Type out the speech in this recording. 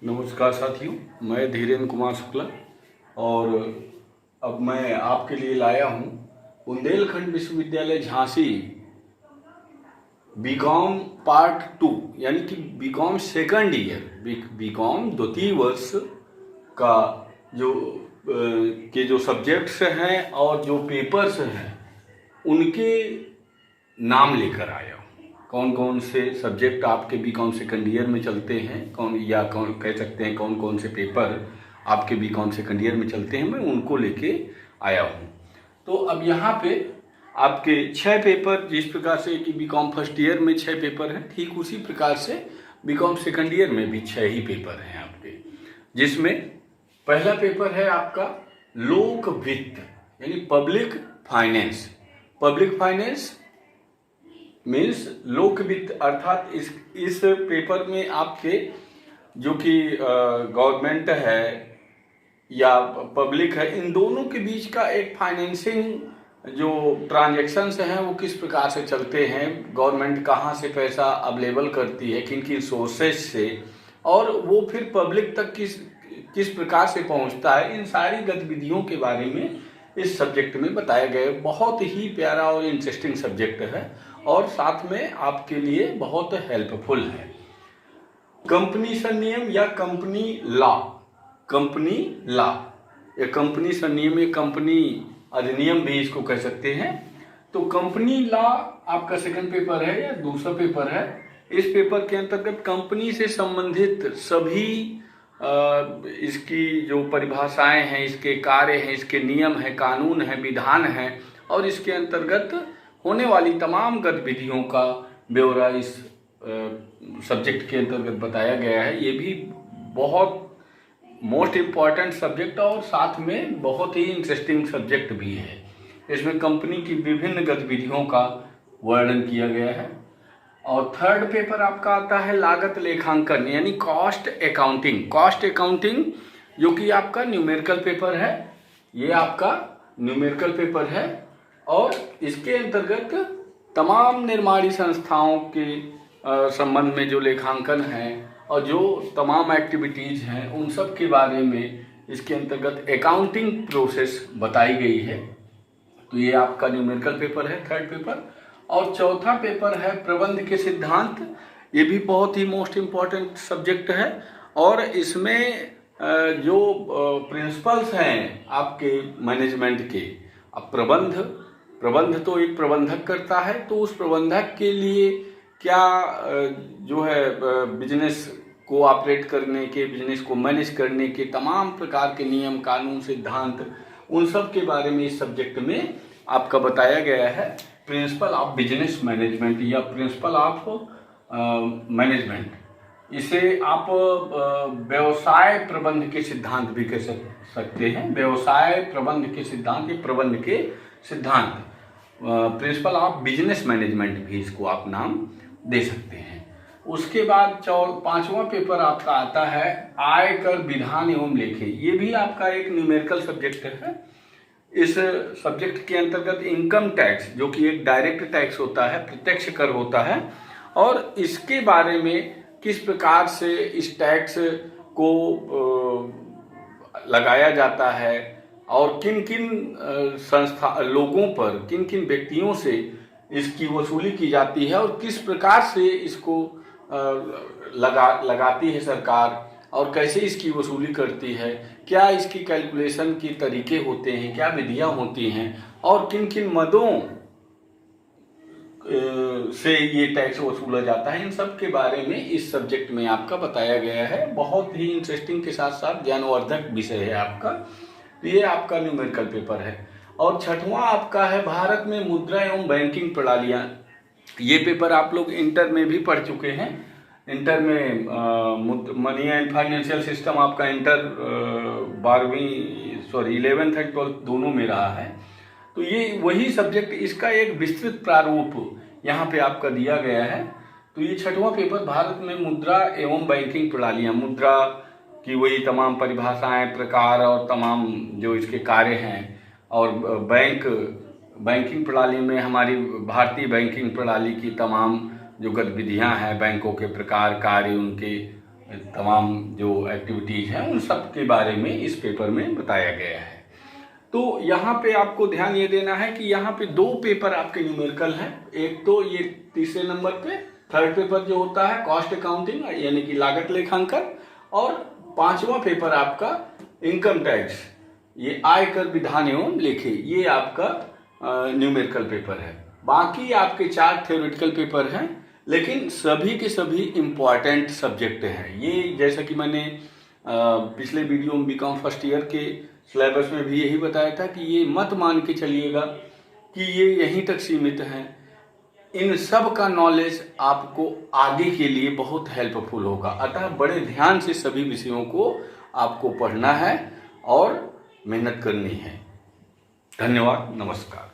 नमस्कार साथियों, मैं धीरेन्द्र कुमार शुक्ला और अब मैं आपके लिए लाया हूँ बुंदेलखंड विश्वविद्यालय झांसी बीकॉम पार्ट 2 यानी कि बीकॉम सेकंड ईयर बीकॉम द्वितीय वर्ष का जो सब्जेक्ट्स हैं और जो पेपर्स हैं उनके नाम लेकर आया हूँ। कौन कौन से सब्जेक्ट आपके बीकॉम सेकंड ईयर में चलते हैं, कौन कह सकते हैं कौन कौन से पेपर आपके बीकॉम सेकंड ईयर में चलते हैं, मैं उनको लेके आया हूँ। तो अब यहाँ पे आपके 6 पेपर, जिस प्रकार से कि बीकॉम फर्स्ट ईयर में 6 पेपर हैं, ठीक उसी प्रकार से बीकॉम सेकंड ईयर में भी 6 ही पेपर हैं आपके, जिसमें पहला पेपर है आपका लोक वित्त यानी public finance. Public finance means लोक वित्त, अर्थात इस पेपर में आपके जो कि गवर्नमेंट है या पब्लिक है, इन दोनों के बीच का एक फाइनेंसिंग जो ट्रांजैक्शंस हैं वो किस प्रकार से चलते हैं, गवर्नमेंट कहाँ से पैसा अवेलेबल करती है, किन किन सोर्सेज से, और वो फिर पब्लिक तक किस प्रकार से पहुंचता है, इन सारी गतिविधियों के बारे में इस सब्जेक्ट में बताया गया है। बहुत ही प्यारा और इंटरेस्टिंग सब्जेक्ट है और साथ में आपके लिए बहुत हेल्पफुल है। कंपनी संनियम या कंपनी लॉ या कंपनी संनियम या कंपनी अधिनियम भी इसको कह सकते हैं। तो कंपनी लॉ आपका सेकंड पेपर है या दूसरा पेपर है। इस पेपर के अंतर्गत कंपनी से संबंधित सभी इसकी जो परिभाषाएं हैं, इसके कार्य हैं, इसके नियम हैं, कानून हैं, विधान हैं और इसके अंतर्गत होने वाली तमाम गतिविधियों का ब्यौरा इस सब्जेक्ट के अंतर्गत बताया गया है। ये भी बहुत मोस्ट इम्पॉर्टेंट सब्जेक्ट और साथ में बहुत ही इंटरेस्टिंग सब्जेक्ट भी है। इसमें कंपनी की विभिन्न गतिविधियों का वर्णन किया गया है। और थर्ड पेपर आपका आता है लागत लेखांकन यानी कॉस्ट अकाउंटिंग जो कि आपका न्यूमेरिकल पेपर है। ये आपका न्यूमेरिकल पेपर है और इसके अंतर्गत तमाम निर्माणी संस्थाओं के संबंध में जो लेखांकन है और जो तमाम एक्टिविटीज़ हैं उन सब के बारे में इसके अंतर्गत अकाउंटिंग प्रोसेस बताई गई है। तो ये आपका न्यूमेरिकल पेपर है, थर्ड पेपर। और चौथा पेपर है प्रबंध के सिद्धांत। ये भी बहुत ही मोस्ट इम्पॉर्टेंट सब्जेक्ट है और इसमें जो प्रिंसिपल्स हैं आपके मैनेजमेंट के, अब प्रबंध तो एक प्रबंधक करता है, तो उस प्रबंधक के लिए क्या जो है बिजनेस को ऑपरेट करने के, बिजनेस को मैनेज करने के तमाम प्रकार के नियम, कानून, सिद्धांत, उन सब के बारे में इस सब्जेक्ट में आपका बताया गया है। प्रिंसिपल ऑफ बिजनेस मैनेजमेंट या प्रिंसिपल ऑफ मैनेजमेंट, इसे आप व्यवसाय प्रबंध के सिद्धांत भी कह सकते हैं। व्यवसाय प्रबंध के सिद्धांत या प्रबंध के सिद्धांत, प्रिंसिपल ऑफ बिजनेस मैनेजमेंट भी इसको आप नाम दे सकते हैं। उसके बाद पांचवा पेपर आपका आता है आयकर विधान एवं लेखे। ये भी आपका एक न्यूमेरिकल सब्जेक्ट है। इस सब्जेक्ट के अंतर्गत इनकम टैक्स, जो कि एक डायरेक्ट टैक्स होता है, प्रत्यक्ष कर होता है, और इसके बारे में किस प्रकार से इस टैक्स को लगाया जाता है और किन किन लोगों पर, किन किन व्यक्तियों से इसकी वसूली की जाती है और किस प्रकार से इसको लगाती है सरकार और कैसे इसकी वसूली करती है, क्या इसकी कैलकुलेशन की तरीके होते हैं, क्या विधियां होती हैं और किन किन मदों से ये टैक्स वसूला जाता है, इन सब के बारे में इस सब्जेक्ट में आपका बताया गया है। बहुत ही इंटरेस्टिंग के साथ साथ ज्ञानवर्धक विषय है आपका। ये आपका न्यूमेरिकल पेपर है। और छठवां आपका है भारत में मुद्रा एवं बैंकिंग प्रणालियाँ। ये पेपर आप लोग इंटर में भी पढ़ चुके हैं। इंटर में मनी एंड फाइनेंशियल सिस्टम आपका इंटर 11th एंड 12th दोनों में रहा है। तो ये वही सब्जेक्ट, इसका एक विस्तृत प्रारूप यहाँ पे आपका दिया गया है। तो ये छठवां पेपर भारत में मुद्रा एवं बैंकिंग प्रणालियाँ, मुद्रा की वही तमाम परिभाषाएं, प्रकार और तमाम जो इसके कार्य हैं, और बैंकिंग प्रणाली में हमारी भारतीय बैंकिंग प्रणाली की तमाम जो गतिविधियां हैं, बैंकों के प्रकार, कार्य, उनके तमाम जो एक्टिविटीज़ हैं उन सब के बारे में इस पेपर में बताया गया है। तो यहाँ पे आपको ध्यान ये देना है कि यहाँ पे 2 पेपर आपके न्यूमेरिकल हैं। एक तो ये तीसरे नंबर पे थर्ड पेपर जो होता है कॉस्ट अकाउंटिंग यानी कि लागत लेखांकन, और 5वां पेपर आपका इनकम टैक्स, ये आयकर विधान एवं लेखे, ये आपका न्यूमेरिकल पेपर है। बाकी आपके 4 थ्योरेटिकल पेपर हैं, लेकिन सभी के सभी इम्पॉर्टेंट सब्जेक्ट हैं। ये जैसा कि मैंने पिछले वीडियो में बीकॉम फर्स्ट ईयर के सिलेबस में भी यही बताया था कि ये मत मान के चलिएगा कि ये यहीं तक सीमित हैं। इन सब का नॉलेज आपको आगे के लिए बहुत हेल्पफुल होगा। अतः बड़े ध्यान से सभी विषयों को आपको पढ़ना है और मेहनत करनी है। धन्यवाद, नमस्कार।